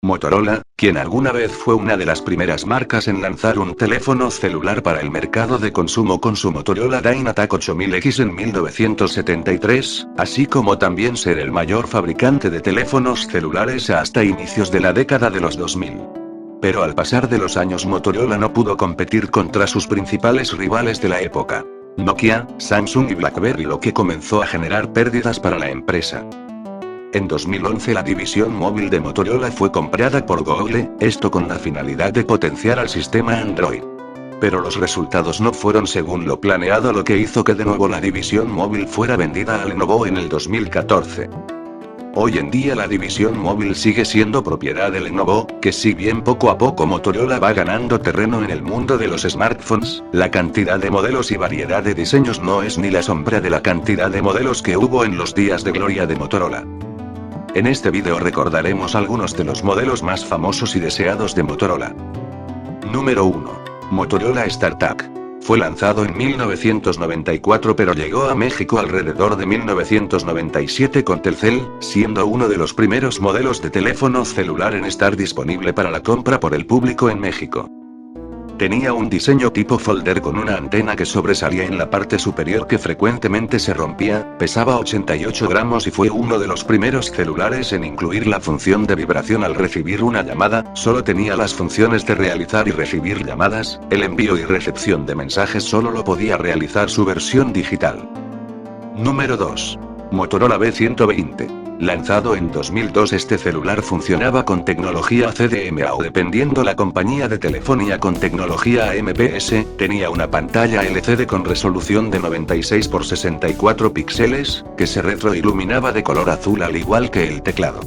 Motorola, quien alguna vez fue una de las primeras marcas en lanzar un teléfono celular para el mercado de consumo con su Motorola DynaTAC 8000X en 1973, así como también ser el mayor fabricante de teléfonos celulares hasta inicios de la década de los 2000. Pero al pasar de los años Motorola no pudo competir contra sus principales rivales de la época, Nokia, Samsung y BlackBerry, lo que comenzó a generar pérdidas para la empresa. En 2011 la división móvil de Motorola fue comprada por Google, esto con la finalidad de potenciar al sistema Android. Pero los resultados no fueron según lo planeado, lo que hizo que de nuevo la división móvil fuera vendida a Lenovo en el 2014. Hoy en día la división móvil sigue siendo propiedad de Lenovo, que si bien poco a poco Motorola va ganando terreno en el mundo de los smartphones, la cantidad de modelos y variedad de diseños no es ni la sombra de la cantidad de modelos que hubo en los días de gloria de Motorola. En este vídeo recordaremos algunos de los modelos más famosos y deseados de Motorola. Número 1. Motorola StarTAC. Fue lanzado en 1994 pero llegó a México alrededor de 1997 con Telcel, siendo uno de los primeros modelos de teléfono celular en estar disponible para la compra por el público en México. Tenía un diseño tipo folder con una antena que sobresalía en la parte superior que frecuentemente se rompía, pesaba 88 gramos y fue uno de los primeros celulares en incluir la función de vibración al recibir una llamada. Solo tenía las funciones de realizar y recibir llamadas, el envío y recepción de mensajes solo lo podía realizar su versión digital. Número 2. Motorola B120. Lanzado en 2002, este celular funcionaba con tecnología CDMA o dependiendo la compañía de telefonía con tecnología AMPS, tenía una pantalla LCD con resolución de 96 x 64 píxeles, que se retroiluminaba de color azul al igual que el teclado.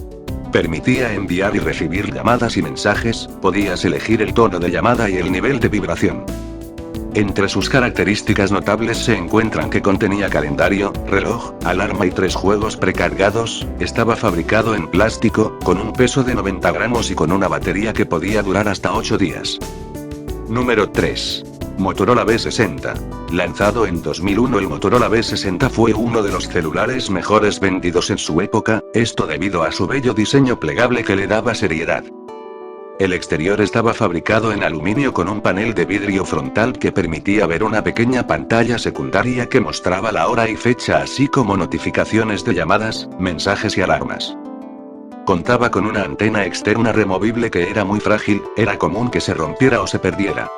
Permitía enviar y recibir llamadas y mensajes, podías elegir el tono de llamada y el nivel de vibración. Entre sus características notables se encuentran que contenía calendario, reloj, alarma y 3 juegos precargados, estaba fabricado en plástico, con un peso de 90 gramos y con una batería que podía durar hasta 8 días. Número 3. Motorola B60. Lanzado en 2001, el Motorola B60 fue uno de los celulares mejores vendidos en su época, esto debido a su bello diseño plegable que le daba seriedad. El exterior estaba fabricado en aluminio con un panel de vidrio frontal que permitía ver una pequeña pantalla secundaria que mostraba la hora y fecha así como notificaciones de llamadas, mensajes y alarmas. Contaba con una antena externa removible que era muy frágil, era común que se rompiera o se perdiera.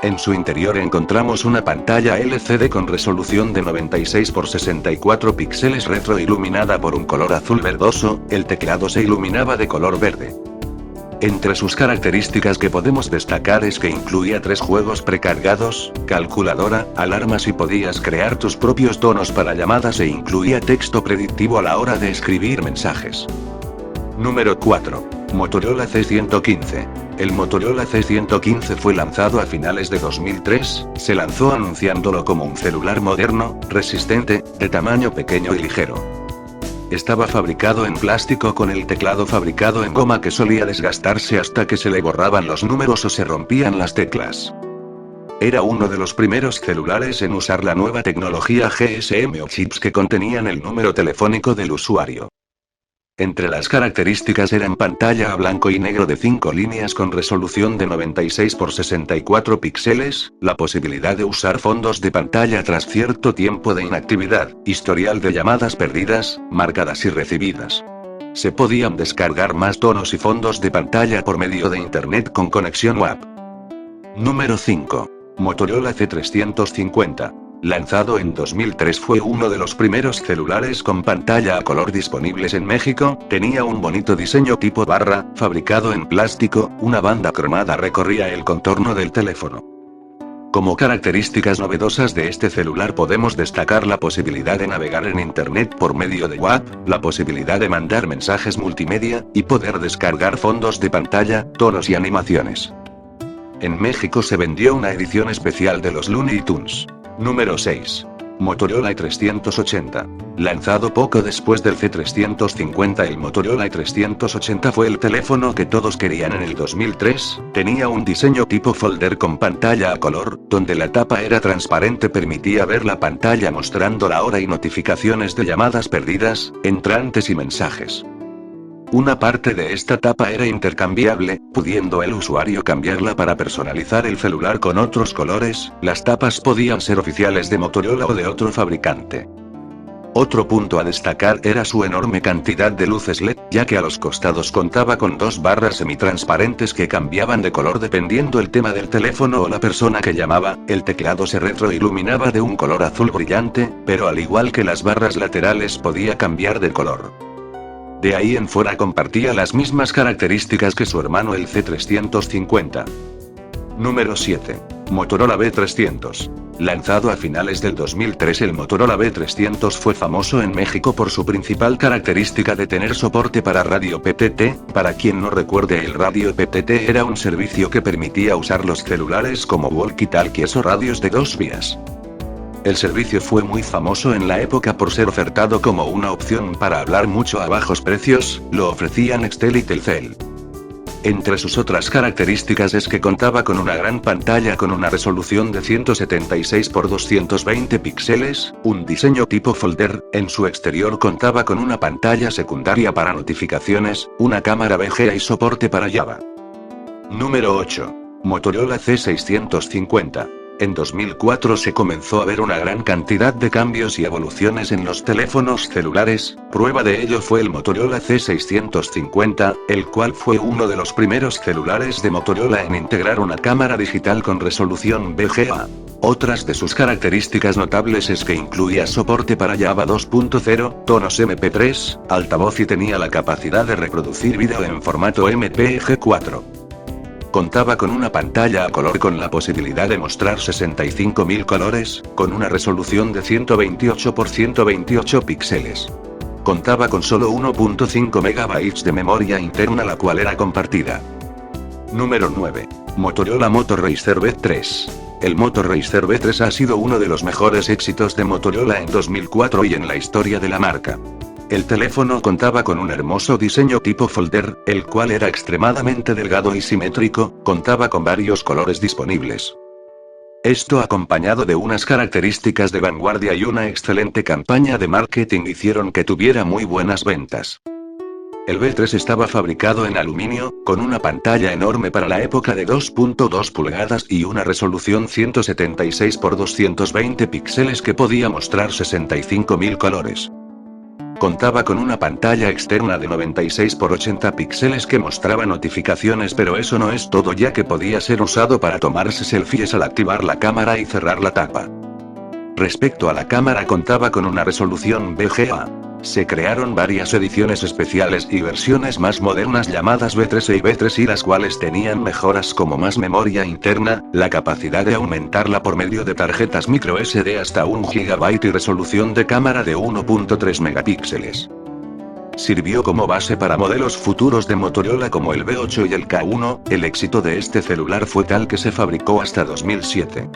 En su interior encontramos una pantalla LCD con resolución de 96 x 64 píxeles retroiluminada por un color azul verdoso, el teclado se iluminaba de color verde. Entre sus características que podemos destacar es que incluía 3 juegos precargados, calculadora, alarmas y podías crear tus propios tonos para llamadas e incluía texto predictivo a la hora de escribir mensajes. Número 4. Motorola C115. El Motorola C115 fue lanzado a finales de 2003, se lanzó anunciándolo como un celular moderno, resistente, de tamaño pequeño y ligero. Estaba fabricado en plástico con el teclado fabricado en goma que solía desgastarse hasta que se le borraban los números o se rompían las teclas. Era uno de los primeros celulares en usar la nueva tecnología GSM o chips que contenían el número telefónico del usuario. Entre las características eran pantalla a blanco y negro de 5 líneas con resolución de 96 x 64 píxeles, la posibilidad de usar fondos de pantalla tras cierto tiempo de inactividad, historial de llamadas perdidas, marcadas y recibidas. Se podían descargar más tonos y fondos de pantalla por medio de internet con conexión WAP. Número 5. Motorola C350. Lanzado en 2003, fue uno de los primeros celulares con pantalla a color disponibles en México, tenía un bonito diseño tipo barra, fabricado en plástico, una banda cromada recorría el contorno del teléfono. Como características novedosas de este celular podemos destacar la posibilidad de navegar en internet por medio de WAP, la posibilidad de mandar mensajes multimedia, y poder descargar fondos de pantalla, tonos y animaciones. En México se vendió una edición especial de los Looney Tunes. Número 6. Motorola i380. Lanzado poco después del C350, el Motorola i380 fue el teléfono que todos querían en el 2003, tenía un diseño tipo folder con pantalla a color, donde la tapa era transparente, permitía ver la pantalla mostrando la hora y notificaciones de llamadas perdidas, entrantes y mensajes. Una parte de esta tapa era intercambiable, pudiendo el usuario cambiarla para personalizar el celular con otros colores. Las tapas podían ser oficiales de Motorola o de otro fabricante. Otro punto a destacar era su enorme cantidad de luces LED, ya que a los costados contaba con 2 barras semitransparentes que cambiaban de color dependiendo el tema del teléfono o la persona que llamaba. El teclado se retroiluminaba de un color azul brillante, pero al igual que las barras laterales podía cambiar de color. De ahí en fuera compartía las mismas características que su hermano el C350. Número 7. Motorola V300. Lanzado a finales del 2003, el Motorola V300 fue famoso en México por su principal característica de tener soporte para radio PTT. Para quien no recuerde, el radio PTT era un servicio que permitía usar los celulares como walkie-talkies o radios de 2 vías. El servicio fue muy famoso en la época por ser ofertado como una opción para hablar mucho a bajos precios. Lo ofrecían Nextel y Telcel. Entre sus otras características es que contaba con una gran pantalla con una resolución de 176 x 220 píxeles, un diseño tipo folder. En su exterior contaba con una pantalla secundaria para notificaciones, una cámara VGA y soporte para Java. Número 8. Motorola C650. En 2004 se comenzó a ver una gran cantidad de cambios y evoluciones en los teléfonos celulares. Prueba de ello fue el Motorola C650, el cual fue uno de los primeros celulares de Motorola en integrar una cámara digital con resolución VGA. Otras de sus características notables es que incluía soporte para Java 2.0, tonos MP3, altavoz y tenía la capacidad de reproducir vídeo en formato MPEG-4. Contaba con una pantalla a color con la posibilidad de mostrar 65.000 colores, con una resolución de 128 x 128 píxeles. Contaba con solo 1.5 MB de memoria interna, la cual era compartida. Número 9. Motorola Moto Razr V3. El Moto Razr V3 ha sido uno de los mejores éxitos de Motorola en 2004 y en la historia de la marca. El teléfono contaba con un hermoso diseño tipo folder, el cual era extremadamente delgado y simétrico. Contaba con varios colores disponibles. Esto, acompañado de unas características de vanguardia y una excelente campaña de marketing, hicieron que tuviera muy buenas ventas. El V3 estaba fabricado en aluminio, con una pantalla enorme para la época de 2.2 pulgadas y una resolución 176 x 220 píxeles que podía mostrar 65.000 colores. Contaba con una pantalla externa de 96 x 80 píxeles que mostraba notificaciones, pero eso no es todo, ya que podía ser usado para tomarse selfies al activar la cámara y cerrar la tapa. Respecto a la cámara, contaba con una resolución VGA. Se crearon varias ediciones especiales y versiones más modernas llamadas V3 y V3i, las cuales tenían mejoras como más memoria interna, la capacidad de aumentarla por medio de tarjetas microSD hasta 1 GB y resolución de cámara de 1.3 megapíxeles. Sirvió como base para modelos futuros de Motorola como el V8 y el K1. El éxito de este celular fue tal que se fabricó hasta 2007.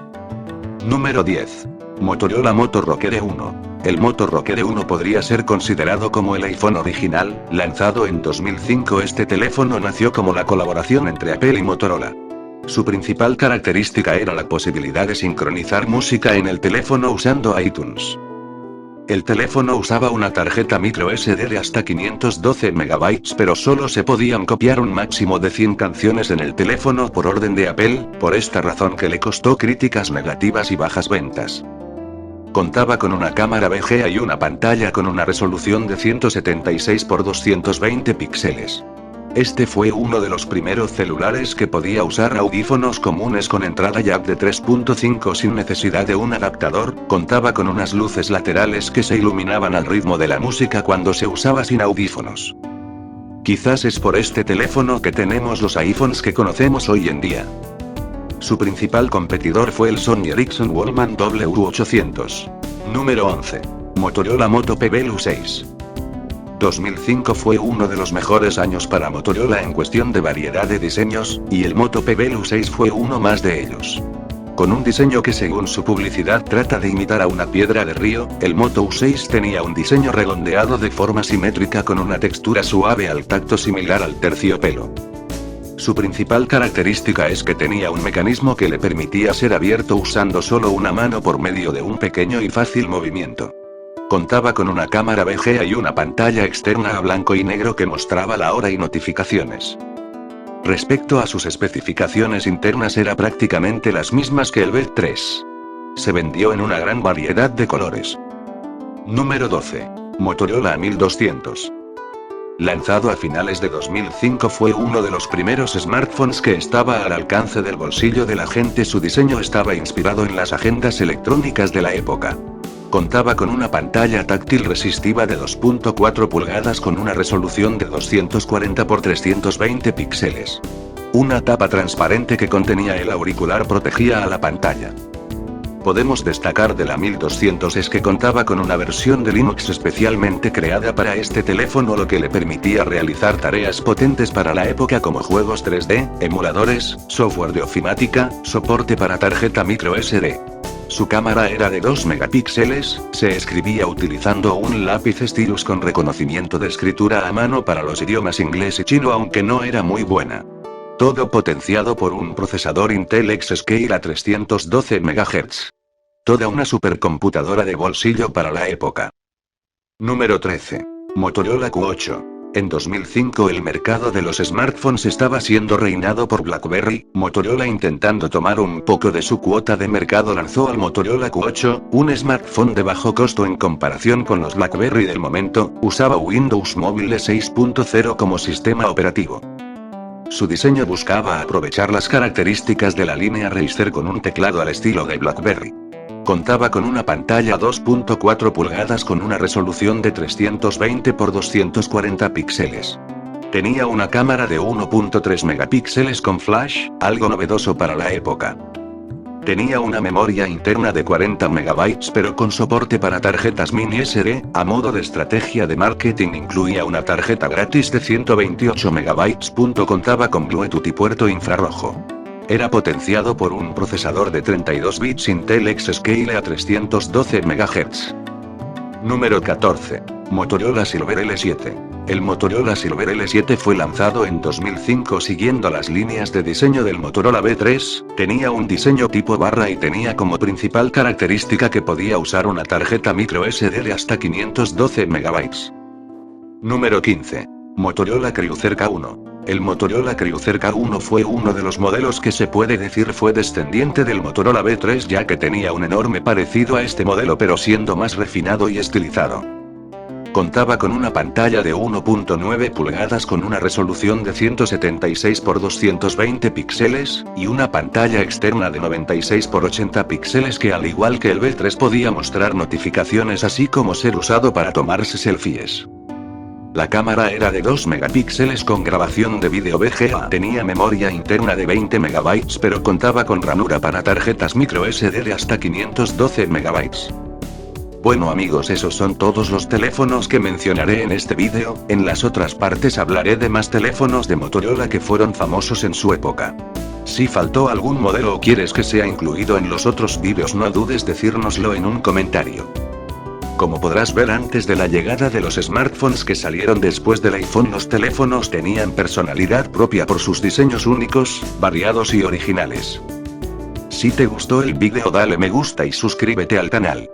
Número 10. Motorola Moto Rocker E1. El Moto Rocker E1 podría ser considerado como el iPhone original. Lanzado en 2005, este teléfono nació como la colaboración entre Apple y Motorola. Su principal característica era la posibilidad de sincronizar música en el teléfono usando iTunes. El teléfono usaba una tarjeta microSD de hasta 512 MB, pero solo se podían copiar un máximo de 100 canciones en el teléfono por orden de Apple, por esta razón que le costó críticas negativas y bajas ventas. Contaba con una cámara VGA y una pantalla con una resolución de 176 x 220 píxeles. Este fue uno de los primeros celulares que podía usar audífonos comunes con entrada jack de 3.5 sin necesidad de un adaptador. Contaba con unas luces laterales que se iluminaban al ritmo de la música cuando se usaba sin audífonos. Quizás es por este teléfono que tenemos los iPhones que conocemos hoy en día. Su principal competidor fue el Sony Ericsson Walkman W800. Número 11. Motorola Moto P Velu 6. 2005 fue uno de los mejores años para Motorola en cuestión de variedad de diseños, y el Moto P Velu 6 fue uno más de ellos. Con un diseño que, según su publicidad, trata de imitar a una piedra de río, el Moto U6 tenía un diseño redondeado de forma simétrica con una textura suave al tacto similar al terciopelo. Su principal característica es que tenía un mecanismo que le permitía ser abierto usando solo una mano por medio de un pequeño y fácil movimiento. Contaba con una cámara VGA y una pantalla externa a blanco y negro que mostraba la hora y notificaciones. Respecto a sus especificaciones internas era prácticamente las mismas que el V3. Se vendió en una gran variedad de colores. Número 12. Motorola A1200. Lanzado a finales de 2005, fue uno de los primeros smartphones que estaba al alcance del bolsillo de la gente. Su diseño estaba inspirado en las agendas electrónicas de la época. Contaba con una pantalla táctil resistiva de 2.4 pulgadas con una resolución de 240 x 320 píxeles. Una tapa transparente que contenía el auricular protegía a la pantalla. Podemos destacar de la 1200 es que contaba con una versión de Linux especialmente creada para este teléfono, lo que le permitía realizar tareas potentes para la época como juegos 3D, emuladores, software de ofimática, soporte para tarjeta microSD. Su cámara era de 2 megapíxeles, se escribía utilizando un lápiz stylus con reconocimiento de escritura a mano para los idiomas inglés y chino, aunque no era muy buena. Todo potenciado por un procesador Intel X-Scale a 312 MHz. Toda una supercomputadora de bolsillo para la época. Número 13. Motorola Q8. En 2005 el mercado de los smartphones estaba siendo reinado por BlackBerry. Motorola, intentando tomar un poco de su cuota de mercado, lanzó al Motorola Q8, un smartphone de bajo costo en comparación con los BlackBerry del momento. Usaba Windows Mobile 6.0 como sistema operativo. Su diseño buscaba aprovechar las características de la línea Razer con un teclado al estilo de BlackBerry. Contaba con una pantalla 2.4 pulgadas con una resolución de 320 x 240 píxeles. Tenía una cámara de 1.3 megapíxeles con flash, algo novedoso para la época. Tenía una memoria interna de 40 MB, pero con soporte para tarjetas mini SD. A modo de estrategia de marketing incluía una tarjeta gratis de 128 MB. Contaba con Bluetooth y puerto infrarrojo. Era potenciado por un procesador de 32 bits Intel X-Scale a 312 MHz. Número 14. Motorola Silver L7. El Motorola Silver L7 fue lanzado en 2005 siguiendo las líneas de diseño del Motorola V3, tenía un diseño tipo barra y tenía como principal característica que podía usar una tarjeta microSD de hasta 512 MB. Número 15. Motorola Cruiser K1. El Motorola Cruiser K1 fue uno de los modelos que se puede decir fue descendiente del Motorola V3, ya que tenía un enorme parecido a este modelo pero siendo más refinado y estilizado. Contaba con una pantalla de 1.9 pulgadas con una resolución de 176 x 220 píxeles, y una pantalla externa de 96 x 80 píxeles que, al igual que el V3, podía mostrar notificaciones así como ser usado para tomarse selfies. La cámara era de 2 megapíxeles con grabación de vídeo VGA. Tenía memoria interna de 20 MB, pero contaba con ranura para tarjetas microSD de hasta 512 MB. Bueno amigos, esos son todos los teléfonos que mencionaré en este vídeo. En las otras partes hablaré de más teléfonos de Motorola que fueron famosos en su época. Si faltó algún modelo o quieres que sea incluido en los otros vídeos, no dudes decírnoslo en un comentario. Como podrás ver, antes de la llegada de los smartphones que salieron después del iPhone, los teléfonos tenían personalidad propia por sus diseños únicos, variados y originales. Si te gustó el vídeo, dale me gusta y suscríbete al canal.